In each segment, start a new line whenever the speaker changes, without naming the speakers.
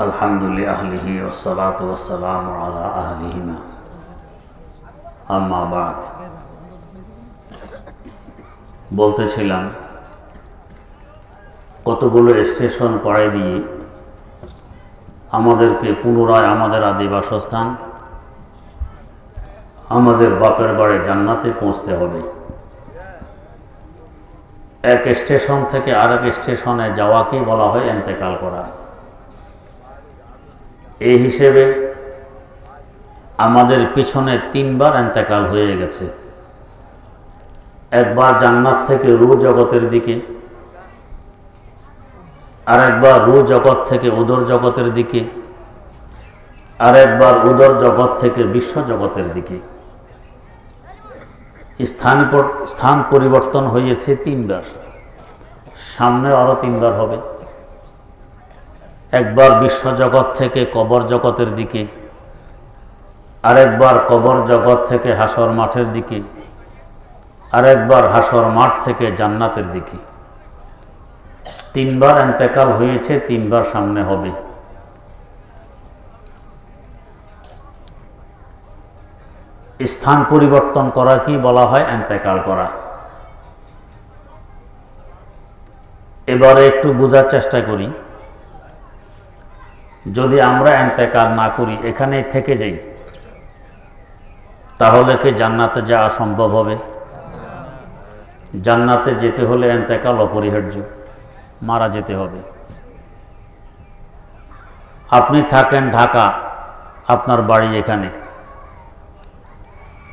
আলহামদুলিল্লাহ আহলিহি ওয়াসসালাতু ওয়াসসালামু আলা আহলিহিমা আম্মা বাদ। বলতেছিলাম কতগুলো স্টেশন পাড়ি দিয়ে আমাদেরকে পুনরায় আমাদের আদি বাসস্থান আমাদের বাপের বাড়ি জান্নাতে পৌঁছতে হবে। এক স্টেশন থেকে আরেক স্টেশনে যাওয়াকেই বলা হয় ইন্তেকাল করা। এই হিসেবে আমাদের পিছনে 3 বার ইন্তেকাল হয়ে গেছে। একবার জান্নাত থেকে রূহ জগতের দিকে, আরেকবার রূহ জগৎ থেকে উদর জগতের দিকে, আরেকবার উদর জগৎ থেকে বিশ্ব জগতের দিকে। স্থান পরিবর্তন হয়েছে 3 বার, সামনে আরো 3 বার হবে। একবার বিশ্ব জগৎ থেকে কবর জগতের দিকে, আরেকবার কবর জগৎ থেকে হাসর মাঠের দিকে, আরেকবার হাসর মাঠ থেকে জান্নাতের দিকে। 3 বার ইন্তেকাল হয়েছে, 3 বার সামনে হবে। স্থান পরিবর্তন করা কি বলা হয় ইন্তেকাল করা। এবারে একটু বোঝার চেষ্টা করি, যদি আমরা ইন্তেকাল না করি, এখানে থেকে যাই, তাহলে কি জান্নাতে যাওয়া সম্ভব হবে? জান্নাতে যেতে হলে ইন্তেকাল অপরিহার্য, মারা যেতে হবে। আপনি থাকেন ঢাকা, আপনার বাড়ি এখানে,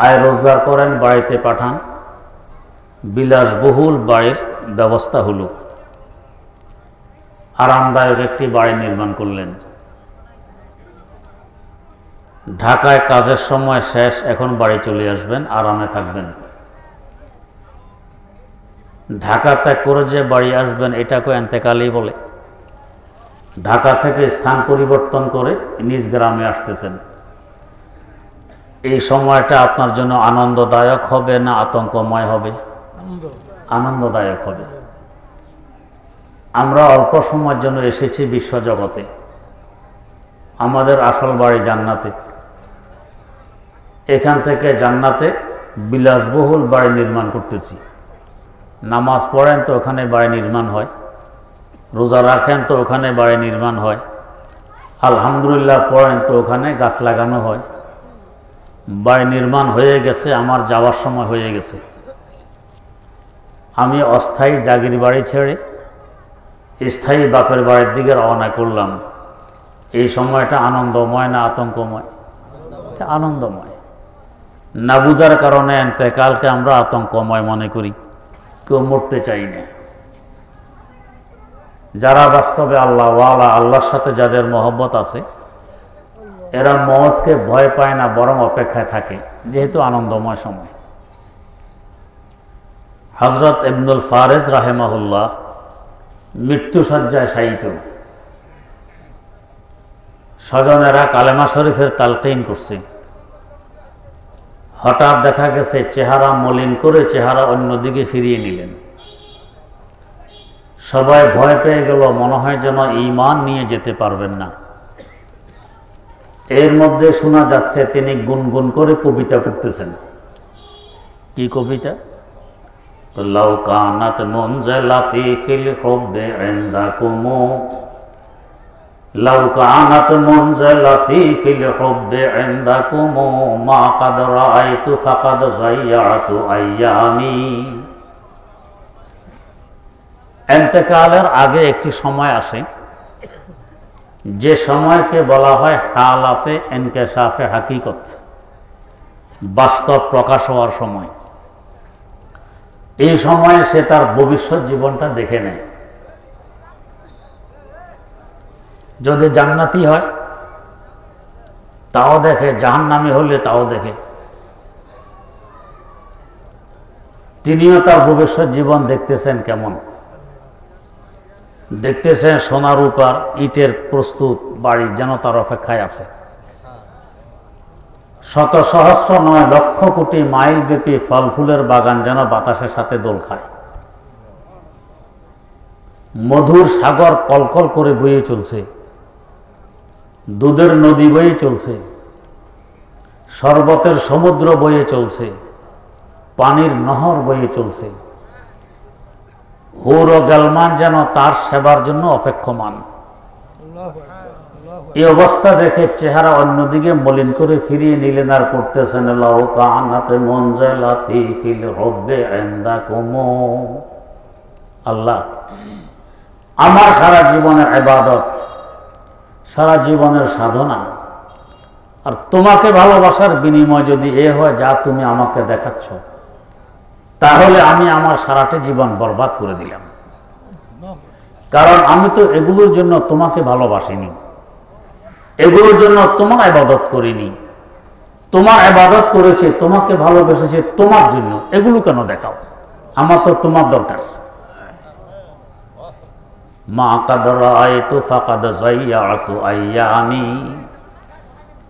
আয় রোজগার করেন, বাড়িতে পাঠান, বিলাসবহুল বাড়ির ব্যবস্থা হলো, আরামদায়ক একটি বাড়ি নির্মাণ করলেন। ঢাকায় কাজের সময় শেষ, এখন বাড়ি চলে আসবেন, আরামে থাকবেন। ঢাকা ত্যাগ করে যে বাড়ি আসবেন, এটাকে ইন্তেকালই বলে। ঢাকা থেকে স্থান পরিবর্তন করে নিজ গ্রামে আসতেছেন। এই সময়টা আপনার জন্য আনন্দদায়ক হবে না আতঙ্কময় হবে? আনন্দদায়ক হবে। আমরা অল্প সময়ের জন্য এসেছি বিশ্বজগতে, আমাদের আসল বাড়ি জান্নাতে। এখান থেকে জান্নাতে বিলাসবহুল বাড়ি নির্মাণ করতেছি। নামাজ পড়েন তো ওখানে বাড়ি নির্মাণ হয়, রোজা রাখেন তো ওখানে বাড়ি নির্মাণ হয়, আলহামদুলিল্লাহ পড়েন তো ওখানে গাছ লাগানো হয়। বাড়ি নির্মাণ হয়ে গেছে, আমার যাওয়ার সময় হয়ে গেছে। আমি অস্থায়ী জাগির বাড়ি ছেড়ে স্থায়ী বাপের বাড়ির দিকে রওনা করলাম। এই সময়টা আনন্দময় না আতঙ্কময়? আনন্দময়। না বুঝার কারণে ইন্তেকালকে আমরা আতঙ্কময় মনে করি, কেউ মরতে চাই না। যারা বাস্তবে আল্লাহ ওয়ালা, আল্লাহর সাথে যাদের মহব্বত আছে, এরা মওতকে ভয় পায় না, বরং অপেক্ষায় থাকে, যেহেতু আনন্দময় সময়। হযরত ইবনুল ফারেজ রাহিমাহুল্লাহ মৃত্যুসজ্জায় শায়িত। স্বজনেরা কালেমা শরীফের তালকিন করছে। হঠাৎ দেখা গেছে চেহারা মলিন করে চেহারা অন্যদিকে ফিরিয়ে নিলেন। সবাই ভয় পেয়ে গেল, মনে হয় যেন ঈমান নিয়ে যেতে পারবেন না। এর মধ্যে শোনা যাচ্ছে তিনি গুনগুন করে কবিতা পড়তেছেন। কি কবিতা? লাউ কানাত মুনজালাতি ফিল হুব্বি ইনদাকুম, লাউ কানাত মুনজালাতি ফিল হুব্বি ইনদাকুম, মা কাদ রাআইতু ফাকাদ যায়্যাতু আইয়ামি। ইন্তেকালের আগে একটি সময় আসে, যে সময়কে বলা হয় হালাতে ইনকিশাফে হাকিকত, বাস্তব প্রকাশ হওয়ার সময়। এই সময়ে সে তার ভবিষ্যৎ জীবনটা দেখে নেয়। যদি জান্নাতি হয় তাও দেখে, জাহান্নামী হলে তাও দেখে। তিনিও তার ভবিষ্যৎ জীবন দেখতেছেন কেমন। দেখতেছেন সোনা রূপার ইটের প্রস্তুত বাড়ি যেন তার অপেক্ষায় আছে। শত সহস্র নয়, লক্ষ কোটি মাইল ব্যাপী ফল ফুলের বাগান যেন বাতাসের সাথে দোল খায়। মধুর সাগর কলকল করে বয়ে চলছে। দুধের নদী বয়ে চলছে, শরবতের সমুদ্র বয়ে চলছে, পানির নহর বয়ে চলছে। হুর ও গালমান যেন তার সেবার জন্য অপেক্ষমান। এই অবস্থা দেখে চেহারা অন্যদিকে মলিন করে ফিরিয়ে নিলেন আর পড়তেছেন, লাউ কানাত মুনজালাতি ফিল রব্বি ইনদাকুম। আল্লাহ, আমার সারা জীবনের ইবাদত, সারা জীবনের সাধনা আর তোমাকে ভালোবাসার বিনিময় যদি এ হয় যা তুমি আমাকে দেখাচ্ছ, তাহলে আমি আমার সারাটা জীবন বরবাদ করে দিলাম। কারণ আমি তো এগুলোর জন্য তোমাকে ভালোবাসিনি, এগুলোর জন্য তোমার ইবাদত করিনি। তোমার ইবাদত করেছে, তোমাকে ভালোবেসেছে তোমার জন্য, এগুলো কেন দেখাও? আমার তো তোমার দরকার। মা কাদ রাআইতু ফাকাদ যায়্যাতু আইয়ামি।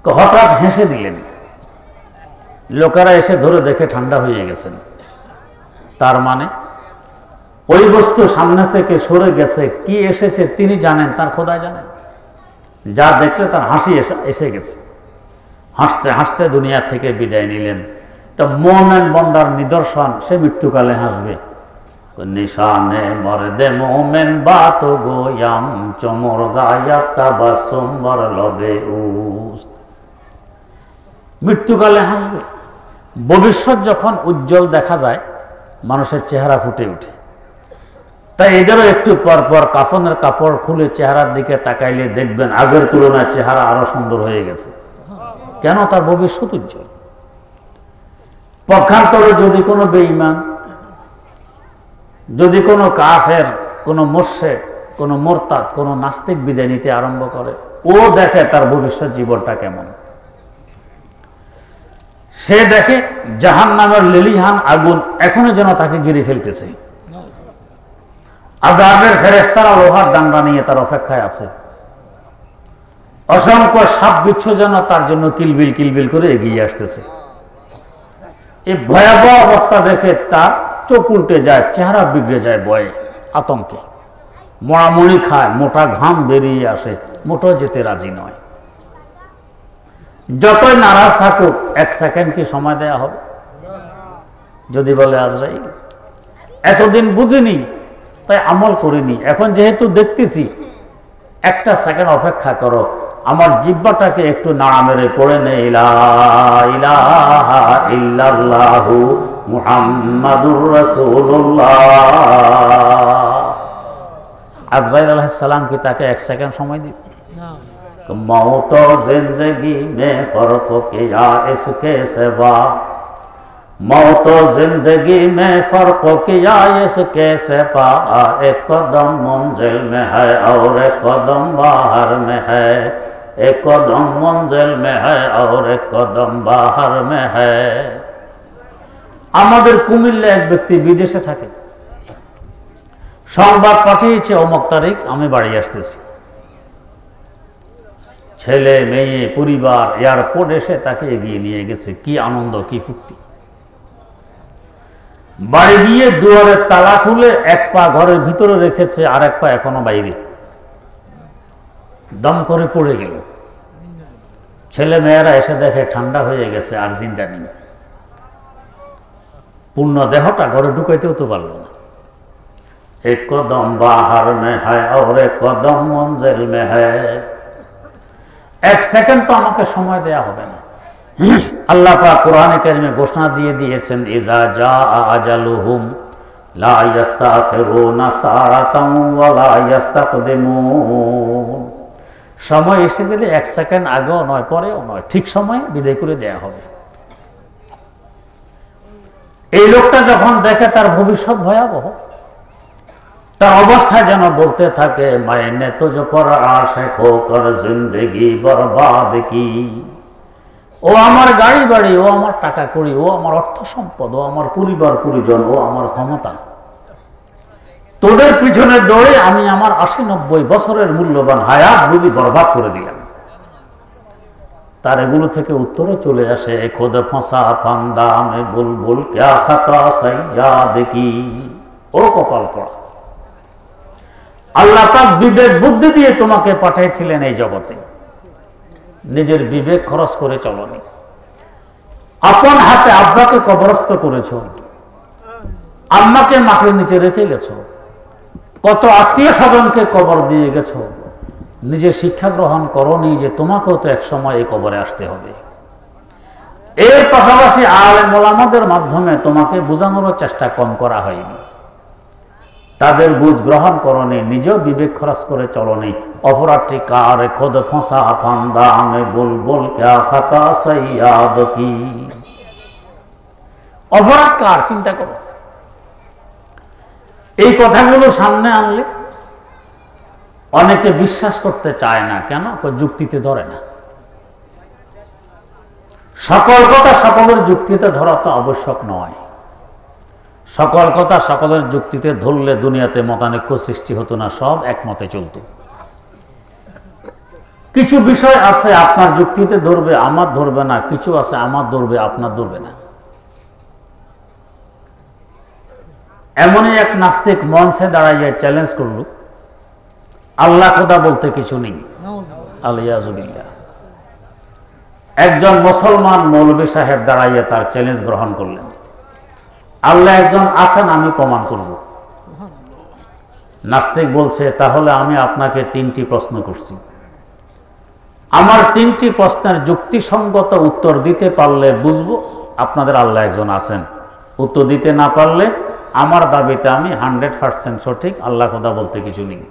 হঠাৎ হেসে দিলেন। লোকেরা এসে ধরে দেখে ঠান্ডা হয়ে গেছেন। তার মানে ওই বস্তু সামনে থেকে সরে গেছে, কি এসেছে তিনি জানেন, তার খোদা জানেন। যা দেখলে তার হাসি এসে গেছে। হাসতে হাসতে দুনিয়া থেকে বিদায় নিলেন। এটা মুমিন বান্দার নিদর্শন, সে মৃত্যুকালে হাসবে। নিশানে মর্দে মুমিন বাত গোয়াম চমর গায়া তাবাসসুম বর লবে উস্ত। মৃত্যুকালে হাসবে। ভবিষ্যৎ যখন উজ্জ্বল দেখা যায়, মানুষের চেহারা ফুটে ওঠে। তাই এদেরও একটু পর পর কাফনের কাপড় খুলে চেহারার দিকে তাকাইলে দেখবেন আগের তুলনায় চেহারা আরো সুন্দর হয়ে গেছে। কেন? তার ভবিষ্যৎ উজ্জ্বল। পক্ষান্তরে যদি কোনো বেঈমান, যদি কোনো কাফের, কোনো মুশরিক, কোনো মুরতাদ, কোনো নাস্তিক বিদায় নিতে আরম্ভ করে, ও দেখে তার ভবিষ্যৎ জীবনটা কেমন। সে দেখে জাহান্নামের লেলিহান আগুন এখনো যেন তাকে ঘিরে ফেলতেছে। আযাবের ফেরেশতারা লোহার ডান্ডা নিয়ে তার অপেক্ষায় আছে। অসংখ্য সাপ বিচ্ছু যেন তার জন্য কিলবিল কিলবিল করে এগিয়ে আসতেছে। এই ভয়াবহ অবস্থা দেখে তার চোখ উল্টে যায়, চেহারা বিগড়ে যায় ভয়ে, আতঙ্কে। মরামরি খায়, মোটা ঘাম বেরিয়ে আসে, মোটো যেতে রাজি নয়। যতই নারাজ থাকুক, 1 সেকেন্ড কি সময় দেয়া হবে? যদি বলে আজরাইল এতদিন বুঝিনি তাই আমল করিনি, এখন যেহেতু দেখতেছি, 1টা সেকেন্ড অপেক্ষা করো, আমার জিহ্বাটাকে একটু নাড়া মেরে পড়ে নে, লা ইলাহা ইল্লাল্লাহু মুহাম্মাদুর রাসূলুল্লাহ। আজরাইল আলাইহিস সালাম কি তাকে 1 সেকেন্ড সময় দিবে? मौत और जिंदगी में फर्क किया इसके सिवा, मौत और जिंदगी में फर्क किया इसके सिवा, एक कदम मंजिल में है और एक कदम बाहर में है, एक कदम मंजिल में है और एक कदम बाहर में है। আমাদের কুমিল্লা এক ব্যক্তি বিদেশে থাকে, সংবাদ পাঠিয়েছে অমুক তারিখ আমি বাড়ি আসতেছি। ছেলে মেয়ে পরিবার এয়ারপোর্ট এসে তাকে এগিয়ে নিয়ে গেছে। কি আনন্দ, কি ফুর্তি। বাড়ি গিয়ে দুয়ারের তালা খুলে 1 পা ঘরের ভিতরে রেখেছে, আর 1 পা এখনো বাইরে। দম করে পড়ে গেল। ছেলে মেয়েরা এসে দেখে ঠান্ডা হয়ে গেছে, আর জিন্দা নেই। পূর্ণ দেহটা ঘরে ঢুকাইতেও তো পারল না। এক কদম বাহার মে হ্যায় और एक कदम मंजिल में है। 1 সেকেন্ড তো আমাকে সময় দেয়া হবে না। আল্লাহ পাক কোরআনে কারিমে ঘোষণা দিয়ে দিয়েছেন, ইজা জাআ আজালুহুম লা ইস্তাখিরুনা সাআতান ওয়া লা ইস্তাকদিমুন। সময় এসে গেলে 1 সেকেন্ড আগেও নয়, পরেও নয়, ঠিক সময়ে বিদায় করে দেয়া হবে। এই লোকটা যখন দেখে তার ভবিষ্যৎ ভয়াবহ, তার অবস্থা যেন বলতে থাকে, মায়নে তুঝ পর আশিক হোকর জিন্দেগি বরবাদ কি। ও আমার গাড়ি বাড়ি, ও আমার টাকা কড়ি, ও আমার অর্থ সম্পদ, ও আমার পরিবার পরিজন, ও আমার ক্ষমতা, তোদের পিছনে দৌড়ে আমি আমার 80-90 বছরের মূল্যবান হায়াত বুঝি বরবাদ করে দিলাম। তার এগুলো থেকে উত্তরে চলে আসে, খোদ ফসা ফান্দা মে বুলবুল ক্যা খাতা সাইয়াদ কি। ও কপাল পড়া, আল্লাহ পাক বিবেক বুদ্ধি দিয়ে তোমাকে পাঠিয়েছিলেন এই জগতে, নিজের বিবেক খরচ করে চলনি। আপন হাতে আব্বাকে কবরস্থ করেছ, আম্মাকে মাটির নিচে রেখে গেছ, কত আত্মীয় স্বজনকে কবর দিয়ে গেছ, নিজে শিক্ষা গ্রহণ করনি যে তোমাকেও তো একসময় এই কবরে আসতে হবে। এর পাশাপাশি আলেম ওলামাদের মাধ্যমে তোমাকে বোঝানোর চেষ্টা কম করা হয়নি, তাদের বুঝ গ্রহণ করনি, নিজেও বিবেক খরচ করে চলনি। অপরাধটি কার খোদ ফসা ফান্দা মে বুলবুল ক্যা খাতা সৈয়াদ কি, অপরাধ কার চিন্তা করো। এই কথাগুলো সামনে আনলে অনেকে বিশ্বাস করতে চায় না, কেন? যুক্তিতে ধরে না। সকল কথা সকলের যুক্তিতে ধরা তো আবশ্যক নয়। সকল কথা সকলের যুক্তিতে ধরলে দুনিয়াতে মতানৈক্য সৃষ্টি হতো না, সব একমতে চলত। কিছু বিষয় আছে আপনার যুক্তিতে ধরবে, আমার ধরবে না, কিছু আছে আমার ধরবে, আপনার ধরবে না। এমনই এক নাস্তিক মঞ্চে দাঁড়াইয়া চ্যালেঞ্জ করল, আল্লাহ খোদা বলতে কিছু নেই, আলিয়াজুবিল্লাহ। একজন মুসলমান মৌলভী সাহেব দাঁড়াইয়া তার চ্যালেঞ্জ গ্রহণ করলেন, আল্লাহ একজন আছেন, আমি প্রমাণ করব। নাস্তিক বলছে, তাহলে আমি আপনাকে 3টি প্রশ্ন করছি, আমার 3টি প্রশ্নের যুক্তিসঙ্গত উত্তর দিতে পারলে বুঝবো আপনাদের আল্লাহ একজন আছেন, উত্তর দিতে না পারলে আমার দাবিতে আমি 100% সঠিক, আল্লাহ খোদা বলতে কিছু নেই।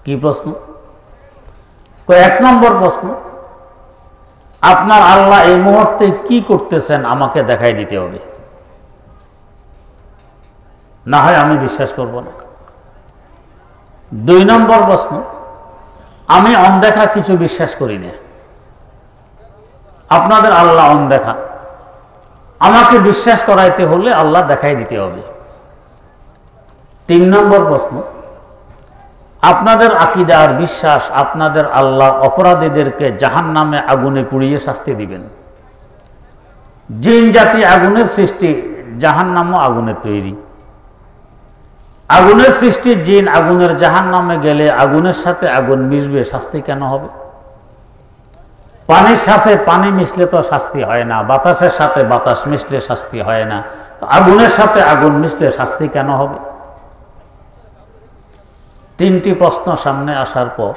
কি প্রশ্ন? 1 নম্বর প্রশ্ন, আপনার আল্লাহ এই মুহূর্তে কি করতেছেন আমাকে দেখাই দিতে হবে, না হয় আমি বিশ্বাস করব না। 2 নম্বর প্রশ্ন, আমি অনদেখা কিছু বিশ্বাস করি না, আপনাদের আল্লাহ অনদেখা, আমাকে বিশ্বাস করাইতে হলে আল্লাহ দেখাই দিতে হবে। 3 নম্বর প্রশ্ন, আপনাদের আকীদা আর বিশ্বাস আপনাদের আল্লাহ অপরাধীদেরকে জাহান্নামে আগুনে পুড়িয়ে শাস্তি দিবেন। জিন জাতি আগুনের সৃষ্টি, জাহান্নামও আগুনের তৈরি। আগুনের সৃষ্টি জিন, আগুনের জাহান্নামে গেলে আগুনের সাথে আগুন মিশবে, শাস্তি কেন হবে? পানির সাথে পানি মিশলে তো শাস্তি হয় না, বাতাসের সাথে বাতাস মিশলে শাস্তি হয় না, তো আগুনের সাথে আগুন মিশলে শাস্তি কেন হবে? 3টি প্রশ্ন সামনে আসার পর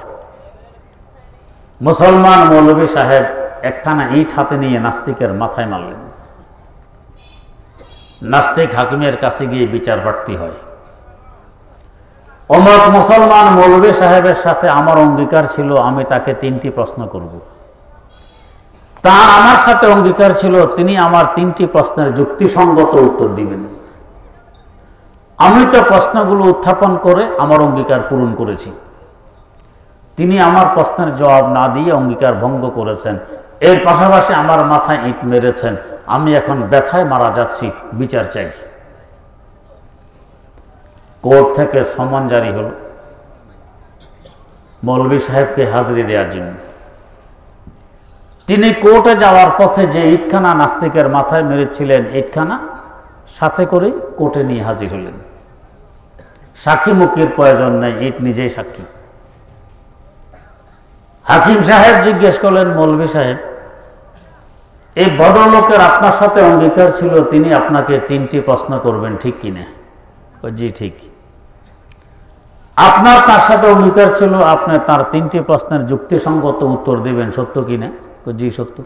মুসলমান মৌলভী সাহেব একখানা ইট হাতে নিয়ে নাস্তিকের মাথায় মারলেন। নাস্তিক হাকিমের কাছে গিয়ে বিচার প্রার্থী হয়, অমুক মুসলমান মৌলভী সাহেবের সাথে আমার অঙ্গীকার ছিল আমি তাকে 3টি প্রশ্ন করব, তার আমার সাথে অঙ্গীকার ছিল তিনি আমার 3টি প্রশ্নের যুক্তিসঙ্গত উত্তর দিবেন। আমি তো প্রশ্নগুলো উত্থাপন করে আমার অঙ্গীকার পূরণ করেছি, তিনি আমার প্রশ্নের জবাব না দিয়ে অঙ্গীকার ভঙ্গ করেছেন, এর পাশাপাশি আমার মাথায় ইট মেরেছেন, আমি এখন ব্যথায় মারা যাচ্ছি, বিচার চাই। কোর্ট থেকে সমন জারি হল মৌলভী সাহেবকে হাজিরি দেওয়ার জন্য। তিনি কোর্টে যাওয়ার পথে যে ইটখানা নাস্তিকের মাথায় মেরেছিলেন, ইটখানা সাথে করে কোর্টে নিয়ে হাজির হলেন। সাক্ষী মুখির প্রয়োজন নেই, ইট নিজেই সাক্ষী। হাকিম সাহেব জিজ্ঞেস করলেন, মৌলভী সাহেব, এই ভদ্রলোকের আপনার সাথে অঙ্গীকার ছিল তিনি আপনাকে 3টি প্রশ্ন করবেন, ঠিক কিনা? জি ঠিক। আপনার তার সাথে অঙ্গীকার ছিল আপনি তার 3টি প্রশ্নের যুক্তিসঙ্গত উত্তর দেবেন, সত্য কিনা? জি সত্য।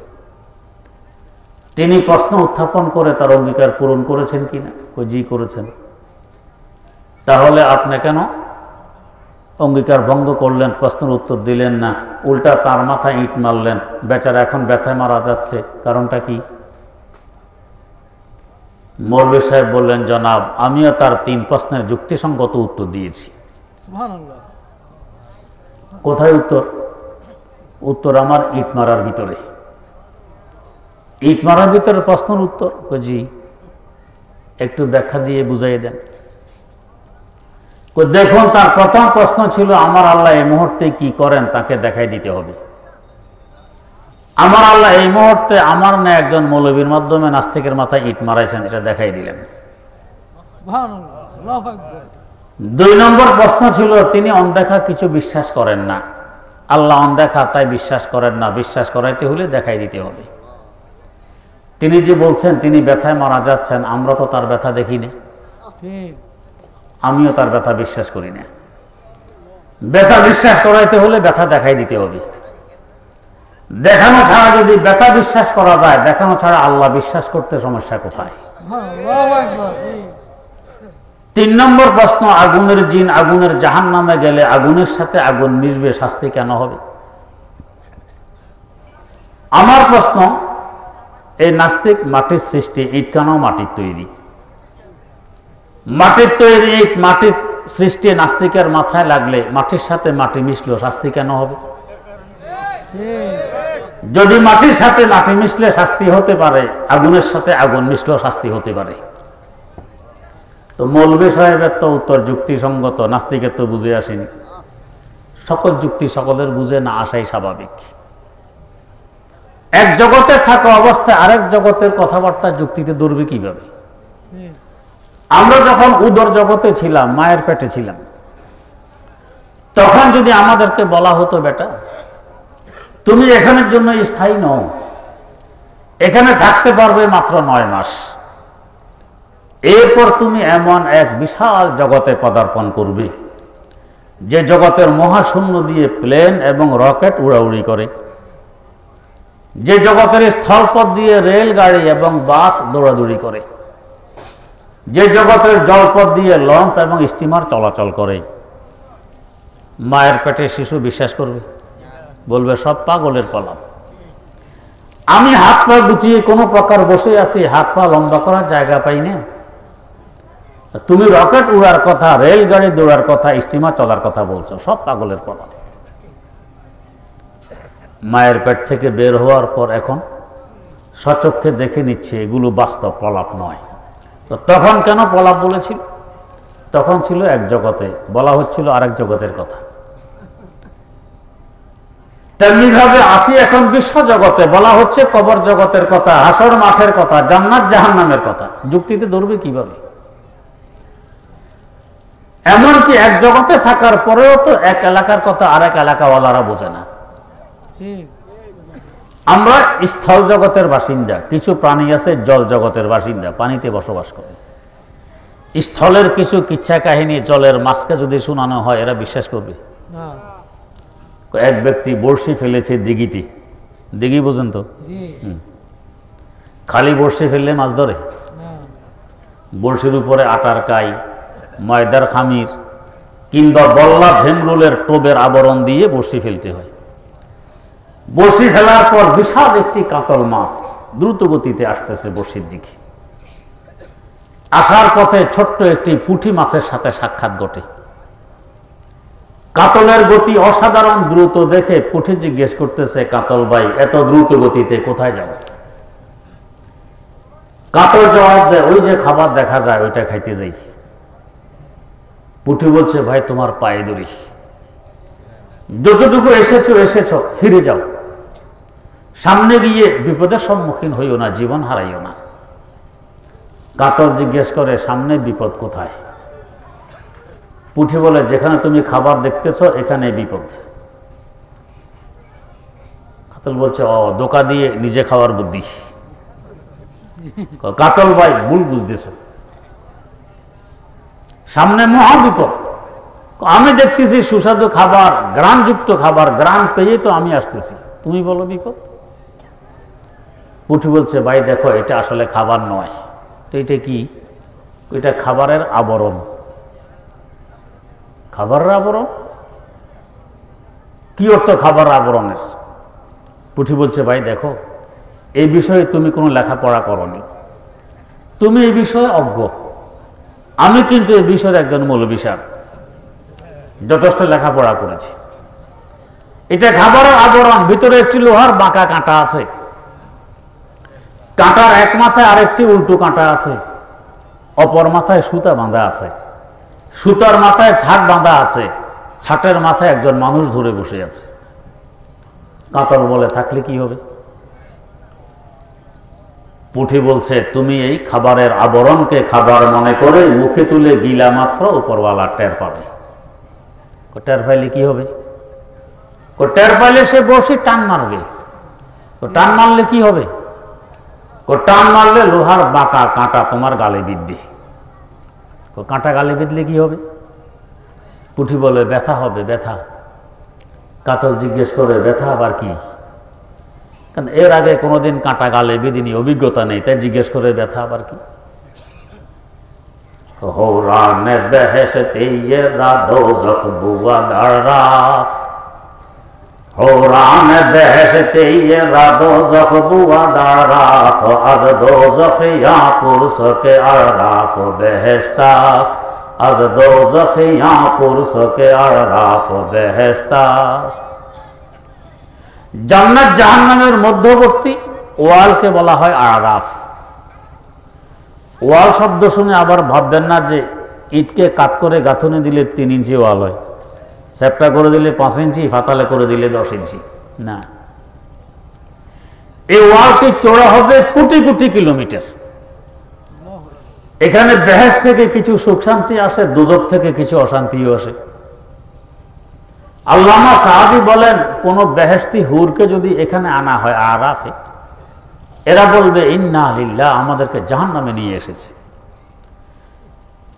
তিনি প্রশ্ন উত্থাপন করে তার অঙ্গীকার পূরণ করেছেন কিনা? জি করেছেন। তাহলে আপনি কেন অঙ্গীকার ভঙ্গ করলেন, প্রশ্নের উত্তর দিলেন না, উল্টা তার মাথায় ইট মারলেন, বেচারা এখন ব্যথায় মারা যাচ্ছে, কারণটা কি? মৌলভী সাহেব বললেন, জনাব আমিও তার 3 প্রশ্নের যুক্তিসঙ্গত উত্তর দিয়েছি। কোথায় উত্তর? উত্তর আমার ইট মারার ভিতরে। ইট মারার ভিতরে প্রশ্নের উত্তর? জি। একটু ব্যাখ্যা দিয়ে বুঝাই দেন। দেখুন, তার প্রথম প্রশ্ন ছিল আমার আল্লাহ এই মুহূর্তে কি করেন তাকে দেখাই দিতে হবে। আমার আল্লাহ এই মুহূর্তে আমার না একজন মৌলবীর মাধ্যমে নাস্তিকের মাথায় ইট মারাইছেন, এটা দেখাই দিলেন। 2 নম্বর প্রশ্ন ছিল তিনি অনদেখা কিছু বিশ্বাস করেন না, আল্লাহ অনদেখা, তাই বিশ্বাস করেন না। বিশ্বাস করাইতে হলে দেখাই দিতে হবে। তিনি যে বলছেন তিনি ব্যথায় মারা যাচ্ছেন, আমরা তো তার ব্যথা দেখি না, আমিও তার ব্যথা বিশ্বাস করি না। ব্যথা বিশ্বাস করাইতে হলে ব্যথা দেখাই দিতে হবে। দেখানো ছাড়া যদি ব্যথা বিশ্বাস করা যায়, দেখানো ছাড়া আল্লাহ বিশ্বাস করতে সমস্যা কোথায়? 3 নম্বর প্রশ্ন, আগুনের জিন আগুনের জাহান্নামে গেলে আগুনের সাথে আগুন মিশবে, শাস্তি কেন হবে? আমার প্রশ্ন, এই নাস্তিক মাটির সৃষ্টি, ইট কেন মাটির তৈরি? মাটির তৈরি ইট, মাটির সৃষ্টি নাস্তিকের মাথায় লাগলে মাটির সাথে মাটি মিশলো, শাস্তি কেন হবে? যদি মাটির সাথে মাটি মিশলে শাস্তি হতে পারে, আগুনের সাথে আগুন মিশলেও শাস্তি হতে পারে। তো মৌলভী সাহেবের তো উত্তর যুক্তিসঙ্গত, নাস্তিকের তো বুঝে আসেনি। সকল যুক্তি সকলের বুঝে না আসাই স্বাভাবিক। এক জগতে থাকা অবস্থায় আরেক জগতের কথাবার্তা যুক্তিতে ধরবে কিভাবে? আমরা যখন উদর জগতে ছিলাম, মায়ের পেটে ছিলাম, তখন যদি আমাদেরকে বলা হতো, বেটা তুমি এখানের জন্য স্থায়ী নও, এখানে থাকতে পারবে মাত্র 9 মাস, এরপর তুমি এমন এক বিশাল জগতে পদার্পণ করবে যে জগতের মহাশূন্য দিয়ে প্লেন এবং রকেট উড়াউড়ি করে, যে জগতের স্থলপথ দিয়ে রেলগাড়ি এবং বাস দৌড়াদৌড়ি করে, যে জগতের জলপথ দিয়ে লঞ্চ এবং স্টিমার চলাচল করে, মায়ের পেটে শিশু বিশ্বাস করবে? বলবে সব পাগলের কলাম। আমি হাত পা গুছিয়ে কোনো প্রকার বসে আছি, হাত পা লম্বা করার জায়গা পাই না, তুমি রকেট উড়ার কথা, রেলগাড়ি দৌড়ার কথা, স্টিমার চলার কথা বলছো, সব পাগলের কলাম। মায়ের পেট থেকে বের হওয়ার পর এখন সচক্ষে দেখে নিচ্ছে এগুলো বাস্তব, প্রলাপ নয়। তো তখন কেন প্রলাপ বলেছিল? তখন ছিল এক জগতে, বলা হচ্ছিল আরেক জগতের কথা। তেমনি ভাবে আসি এখন বিশ্ব জগতে, বলা হচ্ছে কবর জগতের কথা, হাসর মাঠের কথা, জান্নাত জাহান্নামের কথা। যুক্তিতে ধরবে কিভাবে? এমনকি এক জগতে থাকার পরেও তো এক এলাকার কথা আরেক এলাকাওয়ালারা বোঝে না। আমরা স্থল জগতের বাসিন্দা, কিছু প্রাণী আছে জল জগতের বাসিন্দা, পানিতে বসবাস করে। স্থলের কিছু কিচ্ছা কাহিনী জলের মাছকে যদি শোনানো হয়, এরা বিশ্বাস করবে? এক ব্যক্তি বড়শি ফেলেছে দিঘিতে, দিঘি বোঝেন তো? খালি বড়শি ফেললে মাছ ধরে? বড়শির উপরে আটার কাই, ময়দার খামির কিংবা বল্লা ভেমরুলের টোবের আবরণ দিয়ে বড়শি ফেলতে হয়। বড়শি ফেলার পর বিশাল একটি কাতল মাছ দ্রুত গতিতে আসতেছে বড়শির দিকে। আসার পথে ছোট্ট একটি পুঁটি মাছের সাথে সাক্ষাৎ ঘটে। কাতলের গতি অসাধারণ দ্রুত দেখে পুঁটি জিজ্ঞেস করতেছে, কাতল ভাই এত দ্রুত গতিতে কোথায় যাও? কাতল জবাব দেয়, ওই যে খাবার দেখা যায় ওইটা খাইতে যাই। পুঁটি বলছে, ভাই তোমার পায়ে ধরি, যতটুকু এসেছো এসেছো, ফিরে যাও, সামনে গিয়ে বিপদের সম্মুখীন হইও না, জীবন হারাইও না। কাতল জিজ্ঞেস করে, সামনে বিপদ কোথায়? পুঁটি বলে, যেখানে তুমি খাবার দেখতেছ এখানে বিপদ। কাতল বলছে, ও ধোঁকা দিয়ে নিজে খাওয়ার বুদ্ধি। কাতল ভাই ভুল বুঝতেছ, সামনে মহা বিপদ। আমি দেখতেছি সুস্বাদু খাবার, গ্রানযুক্ত খাবার, গ্রান পেয়ে তো আমি আসতেছি, তুমি বলো বিপদ। পুঁটি বলছে, ভাই দেখো এটা আসলে খাবার নয়, তো এটা কি? এটা খাবারের আবরণ। খাবারের আবরণ? কি অর্থ খাবারের আবরণের? পুঁটি বলছে, ভাই দেখো এই বিষয়ে তুমি কোনো লেখাপড়া করনি, তুমি এই বিষয়ে অজ্ঞ। আমি কিন্তু এই বিষয়ের একজন মৌলবী সাহেব, যথেষ্ট লেখাপড়া করেছি। এটা খাবারের আবরণ, ভিতরে একটি লোহার বাঁকা কাঁটা আছে, কাঁটার এক মাথায় আরেকটি উল্টো কাঁটা আছে, অপর মাথায় সুতা বাঁধা আছে, সুতার মাথায় ছাট বাঁধা আছে, ছাটের মাথায় একজন মানুষ ধরে বসে আছে। কাতল বলে, থাকলে কি হবে? পুঁটি বলছে, তুমি এই খাবারের আবরণকে খাবার মনে করে মুখে তুলে গিলা মাত্র উপরওয়ালা টের পাবে। টের পাইলে কি হবে? টের পাইলে সে বড়শি টান মারবে। টান মারলে কি হবে? টান মারলে লোহার বাঁকা কাঁটা তোমার গালে বিঁধবে। কাঁটা গালে বিঁধলে কি হবে? পুঁটি বলে ব্যথা হবে, ব্যথা। কাতল জিজ্ঞেস করে ব্যথা আবার কি? কারণ এর আগে কোনোদিন কাঁটা গালে বিধিনি, অভিজ্ঞতা নেই, তাই জিজ্ঞেস করে ব্যথা আবার কি? হৌরানে বেহেশতে ये रा दोज़ख बुआ दराफ, হৌরানে বেহেশতে ये रा दोज़ख बुआ दराफ, az दोज़ख या पुरसके अराफ बेहेश्तास्त, az दोज़ख या पुरसके अराफ बेहेश्तास्त। জান্নাত জাহান্নামের মধ্যবর্তী ওয়ালকে বলা হয় আরাফ। ওয়াল শব্দ শুনে আবার ভাববেন না যে ইটকে কাত করে গাঁথুনি দিলে 3 ইঞ্চি ওয়াল হয়, চ্যাপ্টা করে দিলে 5 ইঞ্চি, ফাতালে করে দিলে 10 ইঞ্চি। না, এই ওয়ালটি চওড়া হবে কোটি কোটি কিলোমিটার। এখানে বেহেশত থেকে কিছু সুখ শান্তি আসে, দোজখ থেকে কিছু অশান্তিও আসে। আল্লামা সাহাবী বলেন, কোন বেহেশতি হুরকে যদি এখানে আনা হয় আরাফে, এরা বলবে ইন্না লিল্লাহ, আমাদেরকে জাহান্নামে নিয়ে এসেছে।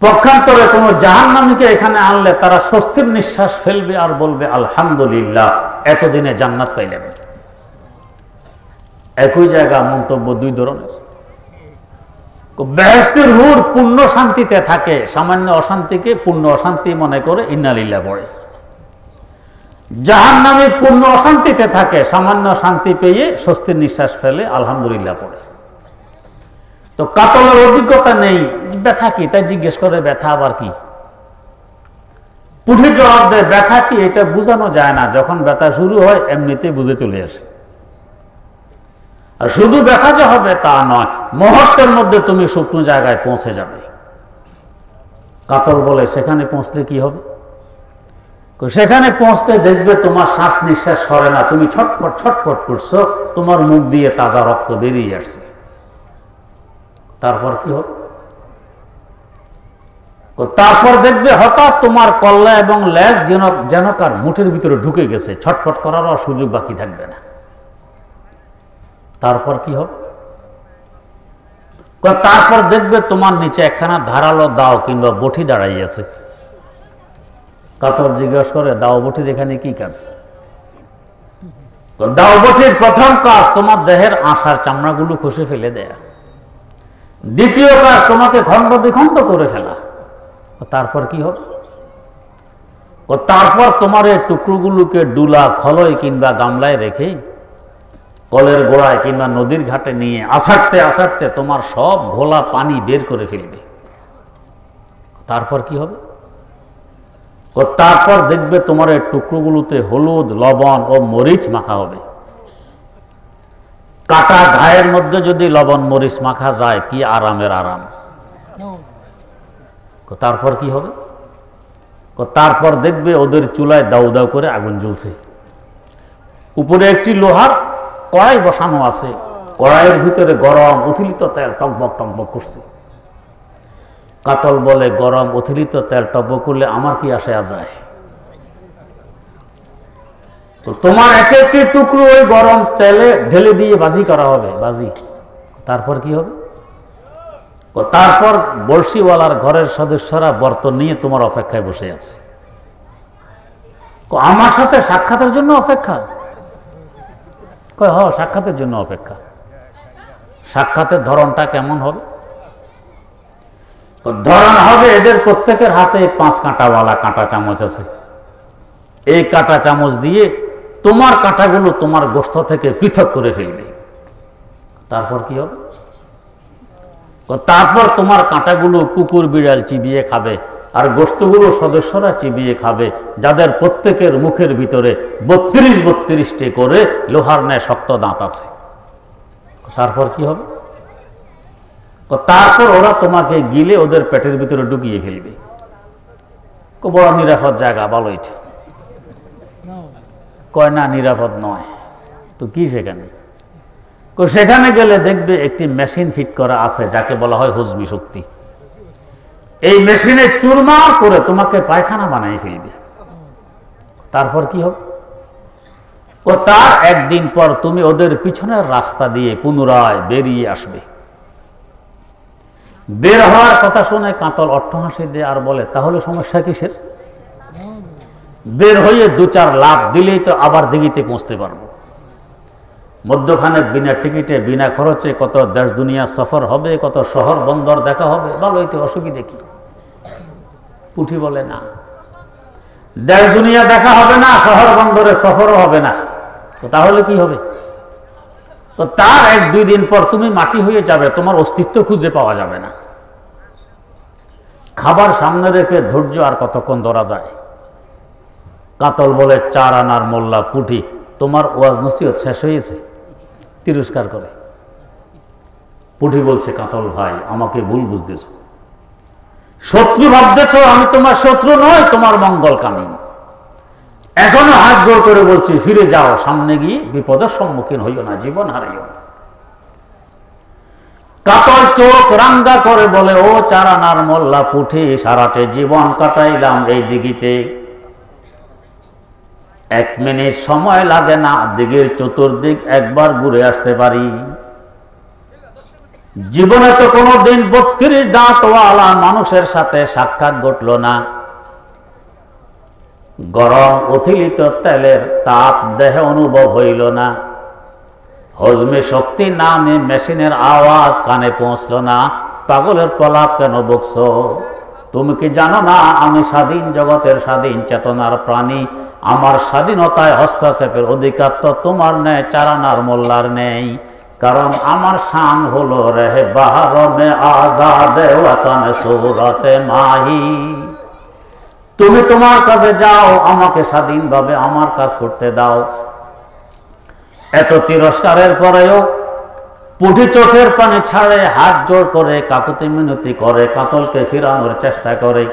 পক্ষান্তরে কোন জাহান্নামীকে এখানে আনলে তারা স্বস্তির নিঃশ্বাস ফেলবে আর বলবে আলহামদুলিল্লাহ, এতদিনে জান্নাত পাইলাম। একই জায়গা মন্তব্য 2 ধরনের। বেহেশতের হুর পূর্ণ শান্তিতে থাকে, সামান্য অশান্তিকে পূর্ণ অশান্তি মনে করে ইন্না লিল্লাহ পড়ে। জাহান্নামী পূর্ণ অশান্তিতে থাকে, সামান্য শান্তি পেয়ে স্বস্তির নিঃশ্বাস ফেলে আলহামদুলিল্লাহ পড়ে। তো কাতলের অভিজ্ঞতা নেই, ব্যথা কি? তাই জিজ্ঞেস করে ব্যথা আবার কি? পুঁটি জবাব দেয় ব্যথা কি? এটা বোঝানো যায় না, যখন ব্যথা শুরু হয় এমনিতেই বুঝে চলে আসে। আর শুধু ব্যথা যে হবে তা নয়, মুহূর্তের মধ্যে তুমি শুকনো জায়গায় পৌঁছে যাবে। কাতল বলে সেখানে পৌঁছলে কি হবে? সেখানে পৌঁছতে দেখবে তোমার শ্বাস নিঃশ্বাস সরে না, তুমি ছটফট ছটফট করছো, তোমার মুখ দিয়ে তাজা রক্ত বেরিয়ে আসছে। তারপর কি হবে? তারপর দেখবে হঠাৎ তোমার কল্লা এবং লেজ যেন কার মুঠের ভিতরে ঢুকে গেছে, ছটফট করার আর সুযোগ বাকি থাকবে না। তারপর কি হবে? তারপর দেখবে তোমার নিচে একখানা ধারালো দাও কিংবা বটি দাঁড়াইয়াছে। কাতর জিজ্ঞেস করে দাও বটির এখানে কি কাজ? দাও বটির প্রথম কাজ তোমার দেহের আঁশার চামড়াগুলো খসে ফেলে দেয়া। দ্বিতীয় কাজ তোমাকে খণ্ড বিখণ্ড করে ফেলা। তারপর কি হবে? তারপর তোমার এই টুকরোগুলোকে ডুলা খলয় কিংবা গামলায় রেখে কলের গোড়ায় কিংবা নদীর ঘাটে নিয়ে আছাড়তে আছাড়তে তোমার সব ঘোলা পানি বের করে ফেলবে। তারপর কি হবে? তারপর দেখবে তোমার এই টুকরোগুলোতে হলুদ, লবণ ও মরিচ মাখা হবে। কাটা গায়ের মধ্যে যদি লবণ মরিচ মাখা যায়, কি আরামের আরাম! তারপর কি হবে? তারপর দেখবে ওদের চুলায় দাউ দাউ করে আগুন জ্বলছে, উপরে একটি লোহার কড়াই বসানো আছে, কড়াইয়ের ভিতরে গরম উথিলিত তেল টকবক টকবক করছে। কাতল বলে গরম উথিলিত তেল টকবক করলে আমার কি আসে যায়? তো তোমার এক একটি টুকরো ওই গরম তেলে ঢেলে দিয়ে বাজি করা হবে, বাজি। তারপর কি হবে? তারপর বড়শিওয়ালার ঘরের সদস্যরা বর্তন নিয়ে তোমার অপেক্ষায় বসে আছে। আমার সাথে সাক্ষাতের জন্য অপেক্ষা? সাক্ষাতের জন্য অপেক্ষা। সাক্ষাতের ধরনটা কেমন হবে? ধরন হবে এদের প্রত্যেকের হাতে 5 কাঁটাওয়ালা কাঁটা চামচ আছে। এই কাঁটা চামচ দিয়ে তোমার কাঁটাগুলো তোমার গোশত থেকে পৃথক করে ফেলবে। তারপর কি হবে? তারপর তোমার কাঁটাগুলো কুকুর বিড়াল চিবিয়ে খাবে, আর গোশতগুলো সদস্যরা চিবিয়ে খাবে, যাদের প্রত্যেকের মুখের ভিতরে 32-32টি করে লোহার ন্যায় শক্ত দাঁত আছে। তারপর কি হবে? তারপর ওরা তোমাকে গিলে ওদের পেটের ভিতরে ঢুকিয়ে ফেলবে। বড় নিরাপদ জায়গা, ভালোই তো। কয় না নিরাপদ নয় তো কি সেখানে? সেখানে গেলে দেখবে একটি মেশিন ফিট করা আছে যাকে বলা হয় হজমি শক্তি। এই মেশিনে চুরমার করে তোমাকে পায়খানা বানিয়ে ফেলবে। তারপর কি হবে? ও তার একদিন পর তুমি ওদের পিছনের রাস্তা দিয়ে পুনরায় বেরিয়ে আসবে। বের হওয়ার কথা শুনে কাতল অট্টহাসি দিয়ে আর বলে, তাহলে সমস্যা কিসের? বের হয়ে 2-4 লাফ দিলেই তো আবার দিঘিতে পৌঁছতে পারবো। মধ্যখানে বিনা টিকিটে বিনা খরচে কত দেশ দুনিয়া সফর হবে, কত শহর বন্দর দেখা হবে, ভালোই তো, অসুবিধে কি? পুঁটি বলে, না, দেশ দুনিয়া দেখা হবে না, শহর বন্দরে সফরও হবে না, তো তাহলে কি হবে? তো তার 1-2 দিন পর তুমি মাটি হয়ে যাবে, তোমার অস্তিত্ব খুঁজে পাওয়া যাবে না। খাবার সামনে রেখে ধৈর্য আর কতক্ষণ ধরা যায়? কাতল বলে, 4 আনার মোল্লা পুঁটি, তোমার ওয়াজ নসিহত শেষ হয়েছে? তিরস্কার করে। পুঁটি বলছে, কাতল ভাই, আমাকে ভুল বুঝতেছ, শত্রু ভাবতেছ, আমি তোমার শত্রু নয়, তোমার মঙ্গলকামী। এখনো হাত জোর করে বলছি, ফিরে যাও, সামনে গিয়ে বিপদের সম্মুখীন হইও না, জীবন হারাইও না। কাতল চোখ রাঙ্গা করে বলে, ও 4 আনার মোল্লা পুঁটি, সারাটে জীবন কাটাইলাম এই দিঘিতে, 1 মিনিট সময় লাগে না দিঘির চতুর্দিক একবার ঘুরে আসতে পারি। জীবনে তো কোনোদিন 32 দাঁতওয়ালা মানুষের সাথে সাক্ষাৎ ঘটল না। গরম উথিলিত তেলের তাপ দেহে অনুভব হইল না। হজমে শক্তি নামে মেশিনের আওয়াজ কানে পৌঁছল না। পাগলের প্রলাপ কেন বকছ? তুমি কি জানো না আমি স্বাধীন জগতের স্বাধীন চেতনার প্রাণী? আমার স্বাধীনতায় হস্তক্ষেপের অধিকার তো তোমার নেই, 4 আনার মোল্লার নেই। কারণ আমার শান হলো রেহে বাহার মে আজাদে ওয়াতন সুরতে মাহি। তুমি তোমার কাছে যাও, আমাকে স্বাধীনভাবে আমার কাজ করতে দাও। এত তিরস্কারের পরেও পুঁটি চোখের পানি ছাড়ে, হাত জোর করে কাকুতি মিনতি করে, কাতলকে ফিরানোর চেষ্টা করে।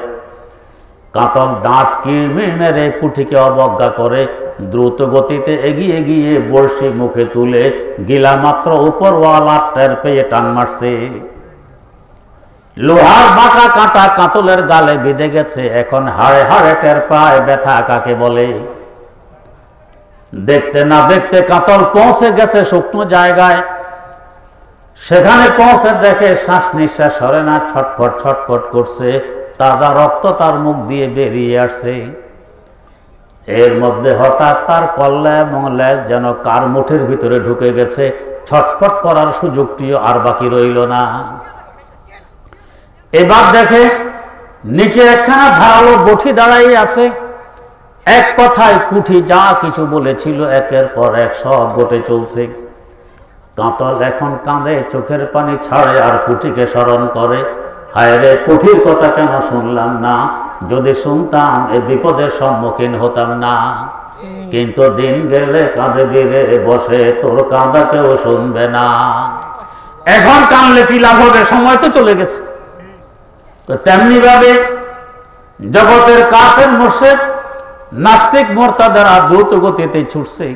কাতল দাঁত কিরমির মেরে পুঁটিকে অবজ্ঞা করে, দ্রুত গতিতে এগিয়ে গিয়ে বড়শি মুখে তুলে গিলা মাত্র উপরওয়ালা টের পেয়ে টান মারছে। লোহার বাঁকা কাঁটা কাতলের গালে বেঁধে গেছে, এখন হাড়ে হাড়ে টের পায় ব্যথা কাকে বলে। দেখতে না দেখতে কাতল পৌঁছে গেছে শুকনো জায়গায়। সেখানে পৌঁছে দেখে শ্বাস নিঃশ্বাস সরে না, ছটফট ছটফট করছে, তাজা রক্ত তার মুখ দিয়ে বেরিয়ে আসছে। এর মধ্যে হঠাৎ তার কল্লা এবং লেজ যেন কার মুঠের ভিতরে ঢুকে গেছে। ছটফট করার সুযোগটিও আর বাকি রইল না। এবার দেখে নিচে একখানা ধারালো বঠি দাঁড়াই আছে। এক কথায় পুঁটি যা কিছু বলেছিল একের পর এক সব ঘটে চলছে। কাতল এখন কাঁদে, চোখের পানি ছাড়ে, আর পুঁটিকে স্মরণ করে, হায় রে পুঁটির কথা কেন শুনলাম না? যদি শুনতাম এই বিপদের সম্মুখীন হতাম না। কিন্তু দিন গেলে কাঁদে বেড়ে বসে, তোর কাঁদা কেউ শুনবে না। এখন কানলে কি লাভ হবে? সময় তো চলে গেছে। তো তেমনি ভাবে জগতের কাফের মুশরিক নাস্তিক মুরতাদেরা দ্রুত গতিতে ছুটছে।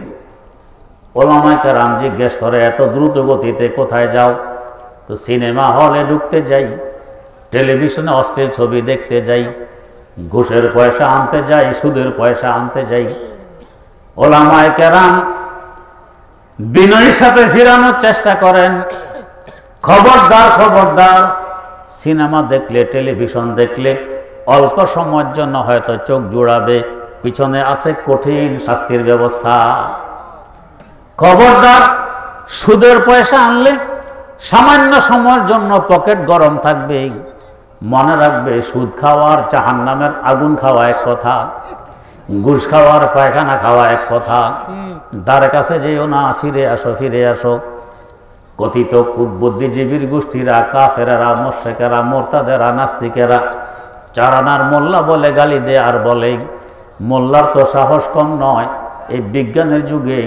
ওলামায়ে কেরাম জিজ্ঞেস করে, এত দ্রুত গতিতে কোথায় যাও? তো সিনেমা হলে ঢুকতে যাই, টেলিভিশনে অশ্লীল ছবি দেখতে যাই, ঘুষের পয়সা আনতে যাই, সুদের পয়সা আনতে যাই। ওলামায়ে কেরাম বিনয়ের সাথে ফিরানোর চেষ্টা করেন, খবরদার খবরদার, সিনেমা দেখলে টেলিভিশন দেখলে অল্প সময়ের জন্য হয়তো চোখ জুড়াবে, পিছনে আছে কঠিন শাস্তির ব্যবস্থা। খবরদার, সুদের পয়সা আনলে সামান্য সময়ের জন্য পকেট গরম থাকবে, মনে রাখবে সুদ খাওয়ার জাহান্নামের আগুন খাওয়া এক কথা, ঘুষ খাওয়ার পায়খানা খাওয়া এক কথা। তার কাছে যেও না, ফিরে আসো, ফিরে আসো। কথিত বুদ্ধিজীবীর গোষ্ঠীরা, কাফেরেরা, মুশরিকেরা, মুরতাদেরা, নাস্তিকেরা 4 আনার মোল্লা বলে গালি দেয়, আর বলে মোল্লার তো সাহস কম নয়। এই বিজ্ঞানের যুগে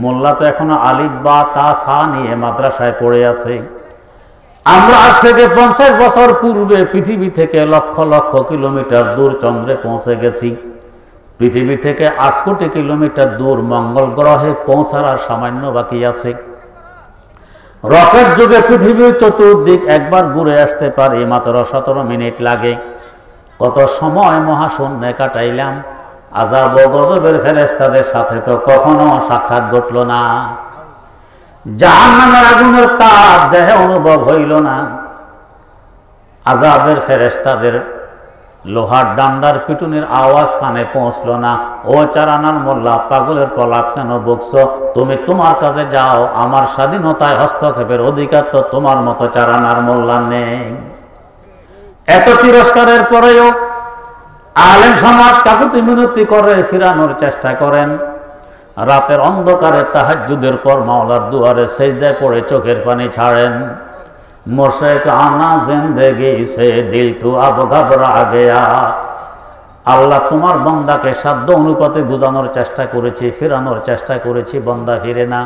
মোল্লা তো এখনো আলিফ বা তা সা নিয়ে মাদ্রাসায় পড়ে আছে। আমরা আজ থেকে 50 বছর পূর্বে পৃথিবী থেকে লক্ষ লক্ষ কিলোমিটার দূর চন্দ্রে পৌঁছে গেছি। পৃথিবী থেকে 8 কোটি কিলোমিটার দূর মঙ্গল গ্রহে পৌঁছার আর সামান্য বাকি আছে। রকেট যুগে পৃথিবীর চতুর্দিক একবার ঘুরে আসতে পারে মাত্র 17 মিনিট লাগে। কত সময় মহাশূন্যে কাটাইলাম, আযাব ও গজবের ফেরেশতাদের সাথে তো কখনো সাক্ষাৎ ঘটল না। জাহান্নামের আগুনের তাপ দেহে অনুভব হইল না। আযাবের ফেরেশতাদের লোহার ডান্ডার পিটুনির আওয়াজ কানে পৌঁছল না। ও চারানার মোল্লা, পাগলের প্রলাপ কেন বকছো? তুমি তোমার কাছে যাও, আমার স্বাধীনতায় হস্তক্ষেপের অধিকার তো তোমার মতো চারানার মোল্লা নেই। এত তিরস্কারের পরেও আলেম সমাজ কাকুতি মিনতি করে ফিরানোর চেষ্টা করেন। রাতের অন্ধকারে তাহাজ্জুদের পর মাওলার দুয়ারে সেজদায় পড়ে চোখের পানি ছাড়েন। মুশরিক আনা জিন্দেগি সে দিল তু আব ঘবরা গয়া। আল্লাহ, তোমার বান্দাকে সাধ্য অনুপাতে বোঝানোর চেষ্টা করেছি, ফেরানোর চেষ্টা করেছি, বান্দা ফিরে না।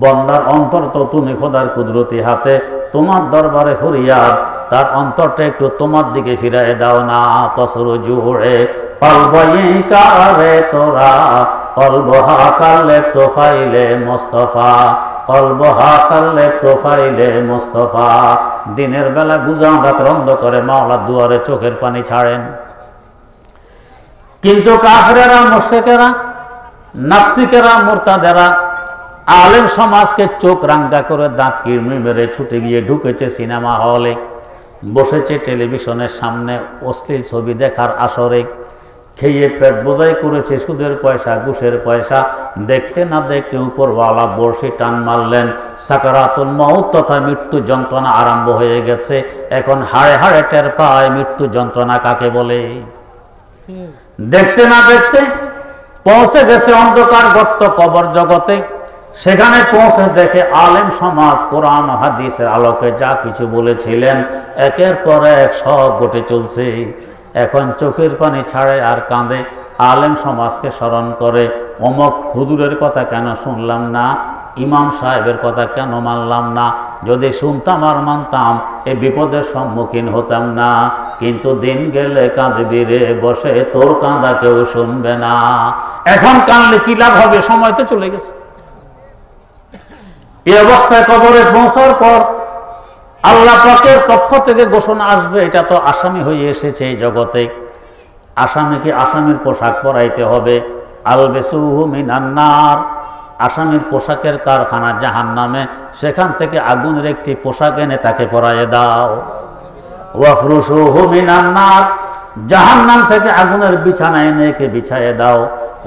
বান্দার অন্তর তো তুমি খোদার কুদরতি হাতে, তোমার দরবারে ফরিয়াদ, তার অন্তরটা একটু তোমার দিকে ফিরায় দাও না। পসর জুড়ে কলবয়ে কারে তোরা, কলব হাকালে তোফাইলে মুস্তাফা, কলব হাকালে তোফাইলে মুস্তাফা। দিনের বেলা গুজান, রাতের অন্ধকারে মাওলার দুয়ারে চোখের পানি ছাড়েন। কিন্তু কাফেরেরা, মুশরিকেরা, নাস্তিকেরা, মুরতাদেরা আলেম সমাজকে চোখ রাঙ্গা করে দাঁত কিরমি মেরে ছুটে গিয়ে ঢুকেছে সিনেমা হলে, বসেছে টেলিভিশনের সামনে অশ্লীল ছবি দেখার আসরে, খেয়ে পেট বোঝাই করেছে সুদের পয়সা, ঘুষের পয়সা। দেখতে না দেখতে উপরওয়ালা বর্ষি টান মারলেন। সাকারাতুল মউত তথা মৃত্যু যন্ত্রণা আরম্ভ হয়ে গেছে। এখন হাড়ে হাড়ে টের পায় মৃত্যু যন্ত্রণা কাকে বলে। দেখতে না দেখতে পৌঁছে গেছে অন্ধকার গর্ত কবর জগতে। সেখানে পৌঁছে দেখে আলেম সমাজ কোরআন হাদিসের আলোকে যা কিছু বলেছিলেন একের পর এক সব ঘটে চলছে। এখন চোখের পানি ছাড়ে আর কাঁদে। আলেম সমাজকে স্মরণ করে, অমক হুজুরের কথা কেন শুনলাম না, ইমাম সাহেবের কথা কেন মানলাম না। যদি শুনতাম আর মানতাম এ বিপদের সম্মুখীন হতাম না। কিন্তু দিন গেলে কাঁদবি রে বসে, তোর কাঁদা কেউ শুনবে না। এখন কাঁদলে কি লাভ হবে? সময় তো চলে গেছে। এই অবস্থায় কবরে পৌঁছার পর আল্লাহ পাকের পক্ষ থেকে ঘোষণা আসবে, এটা তো আসামি হয়ে এসেছে এই জগতে, আসামিকে আসামির পোশাক পরাইতে হবে। আলবেসুহু মিনান নার, আসামির পোশাকের কারখানা জাহান্নামে, সেখান থেকে আগুনের একটি পোশাক এনে তাকে পরাইয়ে দাও। ওয়াফরুশুহু মিনান নার, জাহান্নাম থেকে আগুনের বিছানা এনে একে বিছাইয়ে দাও।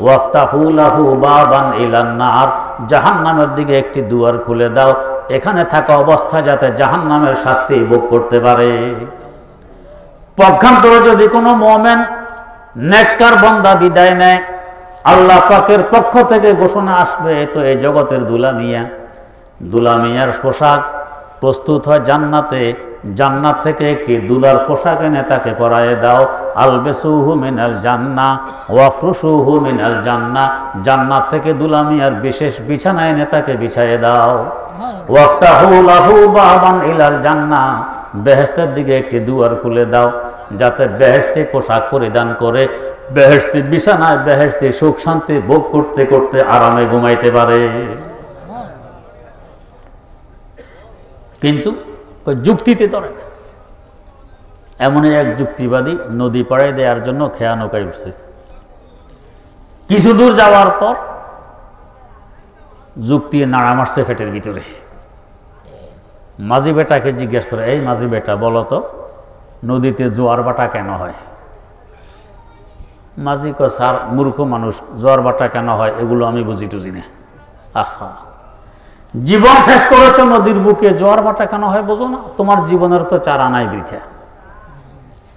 ওয়াফতাহু লাহু বাবান ইলান নার, জাহান্নামের দিকে একটি দুয়ার খুলে দাও, এখানে থাকা অবস্থায় যাতে জাহান্নামের শাস্তি ভোগ করতে পারে। পক্ষান্তরে যদি কোনো মুমিন নেককার বান্দা বিদায় নেয়, আল্লাহ পাকের পক্ষ থেকে ঘোষণা আসবে, তো এই জগতের দুলামিয়ার পোশাক প্রস্তুত হয় জান্নাতে, জান্নাত থেকে একটি দুলার পোশাক এনে তাকে পরায়ে দাও। আলবেসুহু মিনাল জান্নাহ ওয়াফরুশুহু মিনাল জান্নাহ, জান্নাত থেকে দুলামিয়ার বিশেষ বিছানা এনে তাকে বিছায়ে দাও। ওয়াফতাহু লাহু বাবান ইলাল জান্নাহ, বেহেশতের দিকে একটি দুয়ার খুলে দাও, যাতে বেহেশতি পোশাক পরিধান করে বেহেশতি বিছানায় বেহেশতি সুখ শান্তি ভোগ করতে করতে আরামে ঘুমাইতে পারে। কিন্তু যুক্তিতে ধরে না। এমনই এক যুক্তিবাদী নদী পাড়ায় দেওয়ার জন্য খেয়া নৌকায় উঠছে। কিছু দূর যাওয়ার পর যুক্তি নাড়া মারছে পেটের ভিতরে। মাঝি বেটাকে জিজ্ঞেস করে, এই মাঝি বেটা বলো তো, নদীতে জোয়ার বাটা কেন হয়? মাঝি কয়, স্যার মূর্খ মানুষ, জোয়ার বাটা কেন হয় এগুলো আমি বুঝি টুঝি না। আহা, জীবন শেষ করেছো নদীর বুকে, জোয়ার বাটা কেন হয় বোঝো না? তোমার জীবনের তো চারা নাই বৃথা।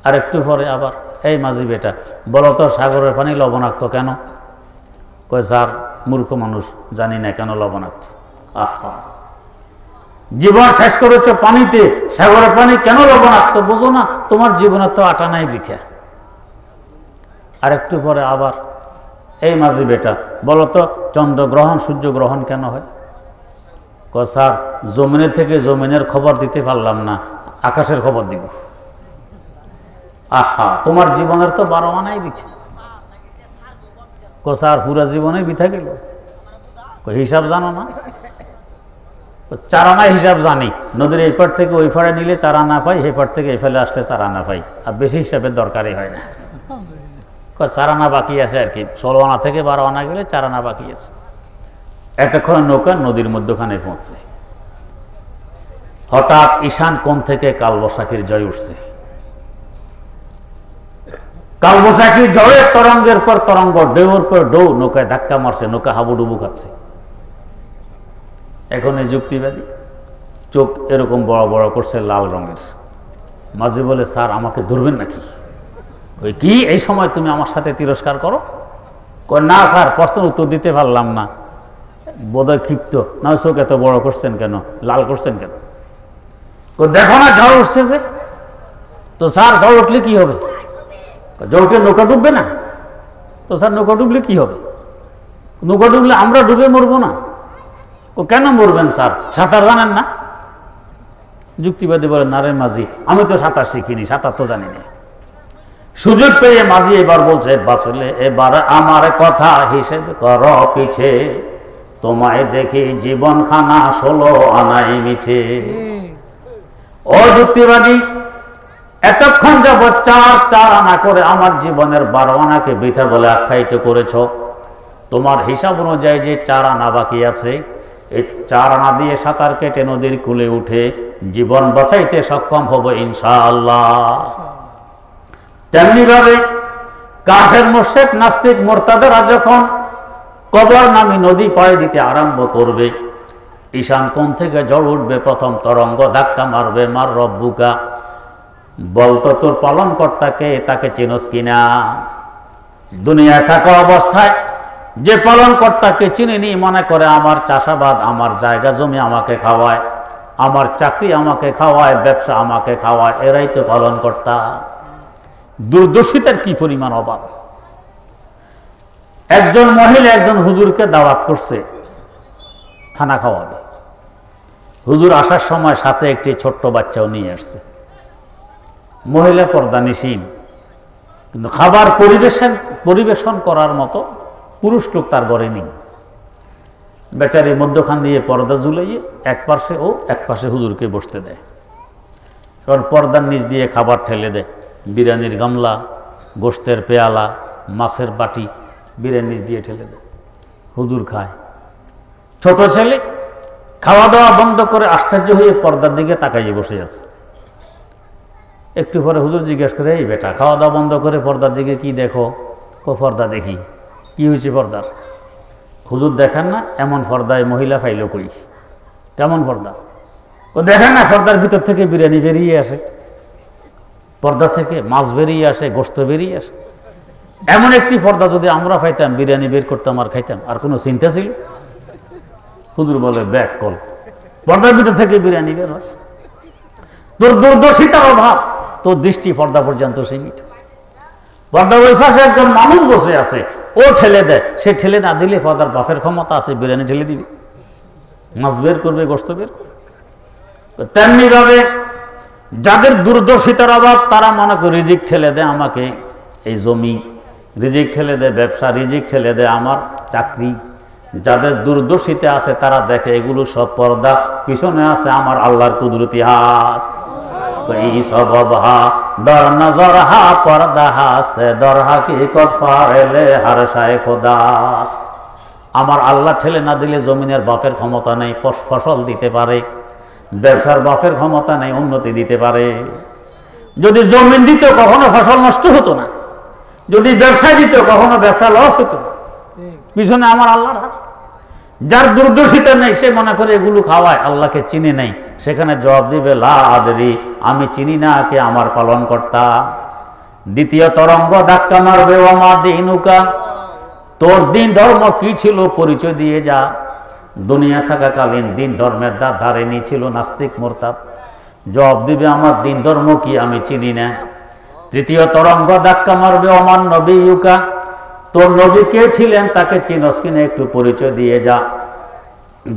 আর একটু পরে আবার, এই মাঝি বেটা বলো তো, সাগরের পানি লবণাক্ত কেন? কয়, স্যার মূর্খ মানুষ, জানি না কেন লবণাক্ত। আহা, জীবন শেষ করেছো পানিতে, সাগরের পানি কেন লবণাক্ত বোঝো না? তোমার জীবনের তো আটা নাই বৃথা। আর একটু পরে আবার, এই মাঝি বেটা বলো তো, চন্দ্রগ্রহণ সূর্যগ্রহণ কেন হয়? কয়, স্যার জমিনের থেকে জমিনের খবর দিতে পারলাম না, আকাশের খবর দিব। আহা, তোমার জীবনের তো 12 আনাই বৃথা। কয়, স্যার পুরা জীবনে বৃথা গেল। হিসাব জানো না? 4 আনা হিসাব জানি, নদীর এই পার থেকে ওই পাড়ে নিলে 4 আনা পাই, এই পার থেকে এই ফেলে আসলে 4 আনা পাই, আর বেশি হিসাবের দরকারই হয় না। 4 আনা বাকি আছে আর কি, 16 আনা থেকে 12 আনা গেলে 4 আনা বাকি আছে। এতক্ষণ নৌকা নদীর মধ্যখানে পৌঁছে, হঠাৎ ঈশান কোণ থেকে কালবৈশাখীর জয় উঠছে। কালবৈশাখীর জয়ে তরঙ্গের পর তরঙ্গ, ঢেউর পর ঢেউ নৌকায় ধাক্কা মারছে, নৌকা হাবুডুবু খাচ্ছে। এখন এই যুক্তিবাদী চোখ এরকম বড় বড় করছে, লাল রঙের। মাঝি বলে, স্যার আমাকে ধরবেন নাকি? কই কি এই সময় তুমি আমার সাথে তিরস্কার করো? কই না স্যার, প্রশ্নের উত্তর দিতে পারলাম না, বোধহয় ক্ষিপ্ত। না চোখ এত বড় করছেন কেন, লাল করছেন কেন? কই দেখো না ঝড় উঠছে। তো স্যার ঝড় উঠলে কি হবে? ঝড় উঠলে নৌকা ডুববে না? তো স্যার নৌকা ডুবলে কি হবে? নৌকা ডুবলে আমরা ডুবে মরবো না? ও কেন মরবেন স্যার, সাঁতার জানেন না? যুক্তিবাদী বলে, না রে মাঝি, আমি তো সাঁতার শিখিনি, সাঁতার তো জানি না। সুযোগ পেয়ে মাঝি এবার বলছে, বাঁচলে এবার আমার কথা হিসেব কর পিছে, তোমায় দেখি জীবন খানা 16 আনাই মিছে। ও যুক্তিবাদী, এতক্ষণ যাবৎ 4 আনা করে আমার জীবনের 12 আনাকে বৃথা বলে আখ্যায়িত করেছ। তোমার হিসাব অনুযায়ী যে 4 আনা বাকি আছে, এই 4 আনা দিয়ে সাঁতার কেটে নদীর কূলে উঠে জীবন বাঁচাইতে সক্ষম হব ইনশাআল্লাহ। তেমনি ভাবে কাফের, মুশরিক, নাস্তিক, মুরতাদেরা যখন কবর নামী নদী পাড়ি দিতে আরম্ভ করবে, ঈশান কোণ থেকে ঝড় উঠবে, প্রথম তরঙ্গ ধাক্কা মারবে, মার রব্বুকা, বলতো তোর পালন কর্তাকে, তাকে চিনোস কিনা? দুনিয়ায় থাকা অবস্থায় যে পালন কর্তাকে চিনিনি, মনে করে আমার চাষাবাদ, আমার জায়গা জমি আমাকে খাওয়ায়, আমার চাকরি আমাকে খাওয়ায়, ব্যবসা আমাকে খাওয়ায়, এরাই তো পালন কর্তা। দুর্দশিতার কি পরিমাণ অভাব! একজন মহিলা একজন হুজুরকে দাওয়াত করছে, খানা খাওয়াবে। হুজুর আসার সময় সাথে একটি ছোট্ট বাচ্চাও নিয়ে আসছে। মহিলা পর্দানিসীন, কিন্তু খাবার পরিবেশন করার মতো পুরুষ লোক তার ঘরে নেই। বেচারি মধ্যখান দিয়ে পর্দা ঝুলাইয়ে এক পাশে ও এক পাশে হুজুরকে বসতে দেয়। কারণ পর্দার নিচ দিয়ে খাবার ঠেলে দেয়, বিরিয়ানির গামলা, গোশতের পেয়ালা, মাছের বাটি বিরিয়ানির নিচ দিয়ে ঠেলে দেয়। হুজুর খায়। ছোট ছেলে খাওয়া দাওয়া বন্ধ করে আশ্চর্য হয়ে পর্দার দিকে তাকাইয়ে বসে আছে। একটু পরে হুজুর জিজ্ঞেস করে, এই বেটা খাওয়া দাওয়া বন্ধ করে পর্দার দিকে কি দেখো? ও পর্দা দেখি। কি হয়েছে পর্দার? হুজুর দেখেন না এমন পর্দায় মহিলা ফাইলো করি। কেমন পর্দা? ও দেখেন না পর্দার ভিতর থেকে বিরিয়ানি বেরিয়ে আসে, পর্দা থেকে মাছ বেরিয়ে আসে, গোশত বেরিয়ে আসে। এমন একটি পর্দা যদি আমরা পাইতাম, বিরিয়ানি বের করতাম আর খাইতাম, আর কোনো চিন্তা ছিল? হুজুর বলে, ব্যাক কল, পর্দার ভিতর থেকে বিরিয়ানি বের হয়। তোর দুর্দশিতার অভাব, তোর দৃষ্টি পর্দা পর্যন্ত সীমিত। পর্দার ওই পাশে একজন মানুষ বসে আছে, ও ঠেলে দেয়। সে ঠেলে না দিলে পর্দার বাফের ক্ষমতা আছে, বিরিয়ানি ঠেলে দিবে, মাছ বের করবে, গোশত বের করবে। তেমনি ভাবে যাদের দুর্দশিতার অভাব, তারা মনে করে রিজিক ঠেলে দেয় আমাকে এই জমি, রিজিক ঠেলে দেয় ব্যবসা, রিজিক ঠেলে দেয় আমার চাকরি। যাদের দুর্দশিতে আছে তারা দেখে এগুলো সব পর্দা, পিছনে আছে আমার আল্লাহর কুদরতি হাত। এই সব দর নজর হা পর্দা হাসতে দর হাকিকত ফারেলে হারসায় খোদাস। আমার আল্লাহ ঠেলে না দিলে জমিনের বাপের ক্ষমতা নেই ফসল দিতে পারে, ব্যবসার বাপের ক্ষমতা নেই উন্নতি দিতে পারে। যদি জমিন দিত কখনো ফসল নষ্ট হতো না, যদি ব্যবসা দিত কখনো ব্যবসা লস হতো না। পিছনে আমার আল্লাহর হাত। যার দুর্দশিতা নেই সে মনে করে এগুলো খাওয়ায়, আল্লাহকে চিনি নেই। সেখানে জবাব দিবে, লা আদরি, আমি চিনি না কে আমার পালন কর্তা। দ্বিতীয় তরঙ্গ ধাক্কা মারবে, ওমা দিনুকা, তোর দিন ধর্ম কি ছিল পরিচয় দিয়ে যা। দুনিয়া থাকাকালীন দিন ধর্মের ধারেনি ছিল নাস্তিক মুরতাদ। জবাব দিবে, আমার দিন ধর্ম কি আমি চিনি না। তৃতীয় তরঙ্গ ধাক্কা মারবে, ওমান নবিয়ুকা, তোর নবী কে ছিলেন তাকে চিনস কিনা একটু পরিচয় দিয়ে যা।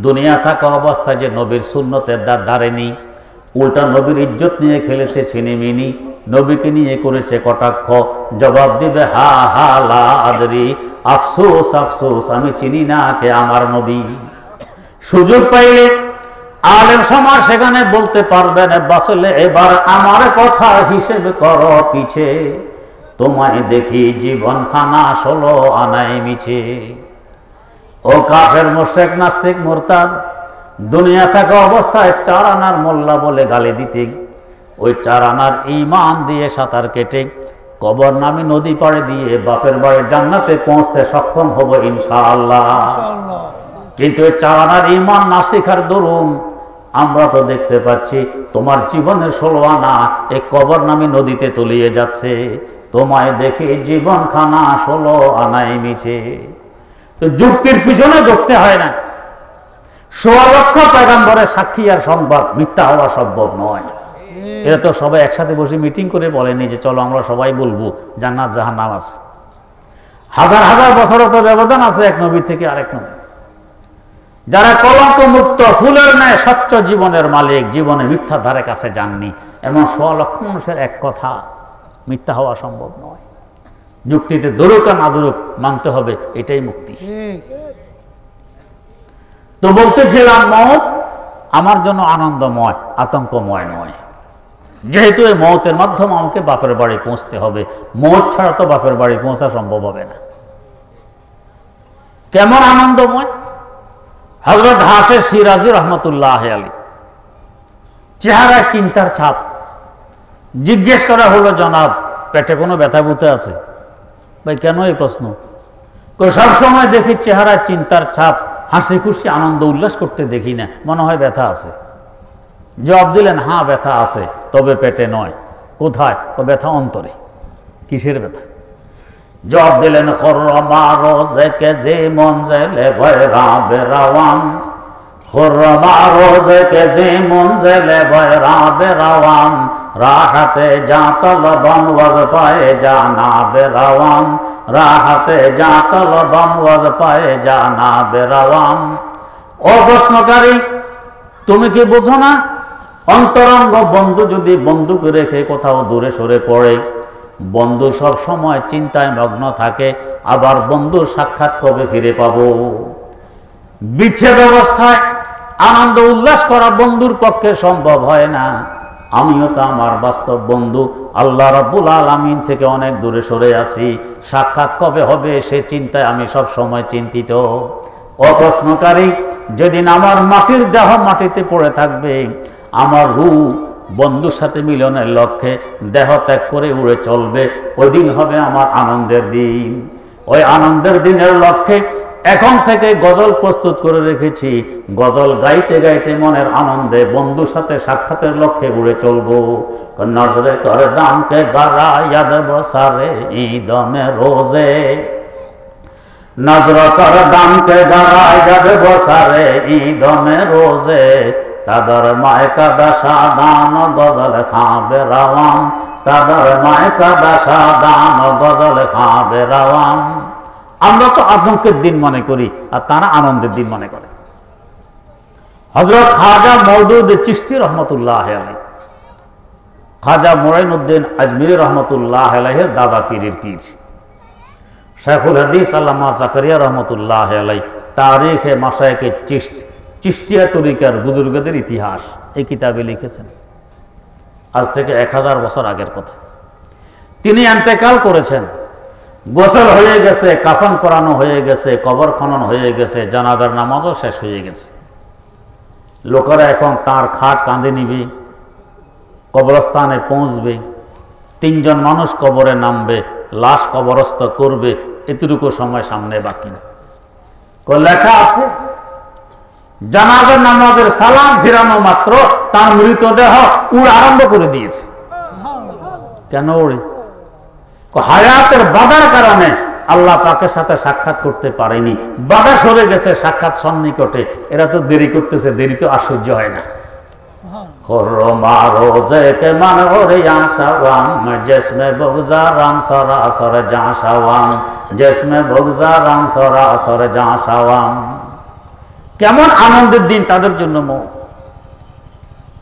দুনিয়া থাকা অবস্থায় যে নবীর সুন্নতের ধারেনি, উল্টা নবীর ইজ্জত নিয়ে খেলেছে ছিনিমিনি, নবীকে নিয়ে করেছে কটাক্ষ। জবাব দিবে, হা হা লা আদরি, আফসোস আফসোস, আমি চিনি না কে আমার নবী। সুযোগ পাইলে আলেম সমাজ সেখানে বলতে পারবেন, বাসলে এবার আমার কথা হিসেবে কর পিছে, তোমায় দেখি জীবন খানা 16 আনায় মিছে। ও কাফের মুশরিক নাস্তিক মুরতাদ, দুনিয়া থাকা অবস্থায় 4 আনার মোল্লা বলে গালি দিতে, ওই 4 আনার ঈমান দিয়ে সাঁতার কেটে কবর নামী নদী পাড়ে দিয়ে বাপের বাড়ি জান্নাতে পৌঁছতে সক্ষম হব ইনশাআল্লাহ। কিন্তু এই 4 আনার ঈমান না শেখার দরুন আমরা তো দেখতে পাচ্ছি তোমার জীবনের 16 আনা এই কবর নামী নদীতে তলিয়ে যাচ্ছে। তোমায় দেখে জীবন খানা 16 আনায় মিছে। তো যুক্তির পিছনে ধরতে হয় না। 16 লক্ষ পয়গম্বরের সাক্ষী আর সংবাদ মিথ্যা হওয়া সম্ভব নয়। এরা তো সবাই একসাথে বসে মিটিং করে বলেনি যে চলো আমরা সবাই বলবো জান্নাত জাহান্নাম আছে। হাজার হাজার বছরের তো ব্যবধান আছে এক নবী থেকে আরেক নবী। যারা কলঙ্ক মুক্ত ফুলের ন্যায় স্বচ্ছ জীবনের মালিক, জীবনে মিথ্যা ধারে কাছে যাননি, এমন 100 লক্ষ মানুষের এক কথা মিথ্যা হওয়া সম্ভব নয়। যুক্তিতে দরুক আর না দরুক মানতে হবে, এটাই মুক্তি। তো বলতেছিলাম মওত আমার জন্য আনন্দময়, আতঙ্কময় নয়। যেহেতু এই মওতের মাধ্যমে আমাকে বাপের বাড়ি পৌঁছতে হবে, মওত ছাড়া তো বাপের বাড়ি পৌঁছা সম্ভব হবে না। কেমন আনন্দময়? হযরত হাফেজ শিরাজি রহমতুল্লাহ আলাইহি চেহারায় চিন্তার ছাপ। জিজ্ঞেস করা হলো, জনাব পেটে কোনো ব্যথা বুতে আছে? ভাই কেন এই প্রশ্ন? সবসময় দেখি চেহারায় চিন্তার ছাপ, হাসি খুশি আনন্দ উল্লাস করতে দেখি না, মনে হয় ব্যথা আছে। জবাব দিলেন, হ্যাঁ ব্যথা আছে, তবে পেটে নয়। কোথায়? তো ব্যথা অন্তরে। কিসের ব্যথা? জবাব দিলেন, খরমা রোজে কে যে মন জেলে ভয়রা বেরাওয়ান, খরমা রোজে কে যে মন জেলে ভয়রা বেরাওয়ান, রাহাতে যা তলবম ওয়াজ পায়ে জানা বেরাওয়ান, রাহাতে যা তলবম ওয়াজ পায়ে জানা বেরাওয়ান। ও প্রশ্নকারী, তুমি কি বুঝো না অন্তরঙ্গ বন্ধু যদি বন্ধুকে রেখে কোথাও দূরে সরে পড়ে, বন্ধু সব সময় চিন্তায় মগ্ন থাকে, আবার বন্ধুর সাক্ষাৎ কবে ফিরে পাবো। বিচ্ছেদ অবস্থায় আনন্দ উল্লাস করা বন্ধুর পক্ষে সম্ভব হয় না। আমিও তো আমার বাস্তব বন্ধু আল্লাহ রাব্বুল আলামিন থেকে অনেক দূরে সরে আছি, সাক্ষাৎ কবে হবে সে চিন্তায় আমি সব সময় চিন্তিত। অপ্রশ্নকারী, যেদিন আমার মাটির দেহ মাটিতে পড়ে থাকবে, আমার রূহ বন্ধুর সাথে মিলনের লক্ষ্যে দেহ ত্যাগ করে উড়ে চলবে, ওই দিন হবে আমার আনন্দের দিন। ওই আনন্দের দিনের লক্ষ্যে এখন থেকে গজল প্রস্তুত করে রেখেছি। গজল গাইতে গাইতে মনের আনন্দে বন্ধুর সাথে সাক্ষাতের লক্ষ্যে উড়ে চলবো। নজরে কর দামকে গারা ইয়াদ বসারে ঈদমে রোজে, নজর কর দামকে গারা ইয়াদ বসারে ঈদমে রোজে, তাদের মায় কাদা সাদান গজল খাবে রাওয়াম, তাদের মায় কাদা সাদান গজল খাবে রাওয়াম। আমরা তো আতঙ্কের দিন মনে করি আর তারা আনন্দের দিন মনে করে। হযরত খাজা মওদুদ চিশতি রহমতুল্লাহ আলাইহি, খাজা মুঈনুদ্দিন আজমিরি রহমতুল্লাহ আলাইহির দাদা পীরের পীর শাইখুল হাদিস আল্লামা জাকারিয়া রহমতুল্লাহ আলাইহি তারিখে মাশায়েখে চিশতিয়া তরিকার বুজুর্গদের ইতিহাস এই কিতাবে লিখেছেন। আজ থেকে 1000 বছর আগের কথা। তিনি ইন্তেকাল করেছেন, গোসল হয়ে গেছে, কাফন পরানো হয়ে গেছে, কবর খনন হয়ে গেছে, জানাজার নামাজও শেষ হয়ে গেছে। লোকেরা এখন তার খাট কাঁধে নিবে, কবরস্থানে পৌঁছবে, 3 জন মানুষ কবরে নামবে, লাশ কবরস্থ করবে, এতটুকু সময় সামনে বাকি। লেখা আছে জানাজার নামাজের সালাম ফিরানো মাত্র তার মৃতদেহ উড় আরম্ভ করে দিয়েছে। কেন উড়ে? হায়াতের বাধার কারণে আল্লাহ পাকের সাথে সাক্ষাৎ করতে পারেনি, বাধা সরে গেছে সাক্ষাৎ সন্নিকটে। এরা তো দেরি করতেছে, দেরি তো আর সহ্য হয় না। খরমা রোজে কে মান ওরে আশাওয়াম, জিসমে বগজারাম সরাসর জাশাওয়াম, জিসমে বগজারাম সরাসর জাশাওয়াম। কেমন আনন্দের দিন তাদের জন্য মওত।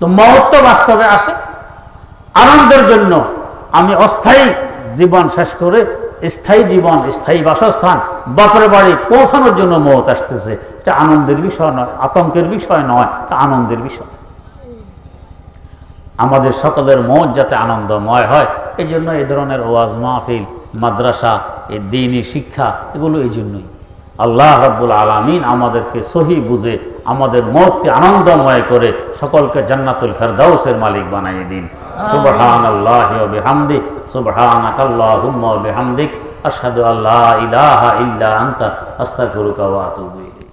তো মওত তো বাস্তবে আসে আনন্দের জন্য। আমি অস্থায়ী জীবন শেষ করে স্থায়ী জীবন, স্থায়ী বাসস্থান বাপের বাড়ি পৌঁছানোর জন্য মওত আসতেছে। এটা আনন্দের বিষয় নয়, আতঙ্কের বিষয় নয়, এটা আনন্দের বিষয়। আমাদের সকলের মন যাতে আনন্দময় হয়, এই জন্য এই ধরনের ওয়াজ মাহফিল, মাদ্রাসা, এই দ্বীনি শিক্ষা, এগুলো এই জন্যই। আল্লাহ রাব্বুল আলামিন আমাদেরকে সহি বুঝে আমাদের মনকে আনন্দময় করে সকলকে জান্নাতুল ফেরদাউসের মালিক বানিয়ে দিন। সুবহানাল্লাহি ওয়া বিহামদি, সুবহানাকাল্লাহুম্মা ওয়া বিহামদিক, আশহাদু আল্লা ইলাহা ইল্লা আনতা, আস্তাগফিরুকা ওয়া আতুবু ইলাইক।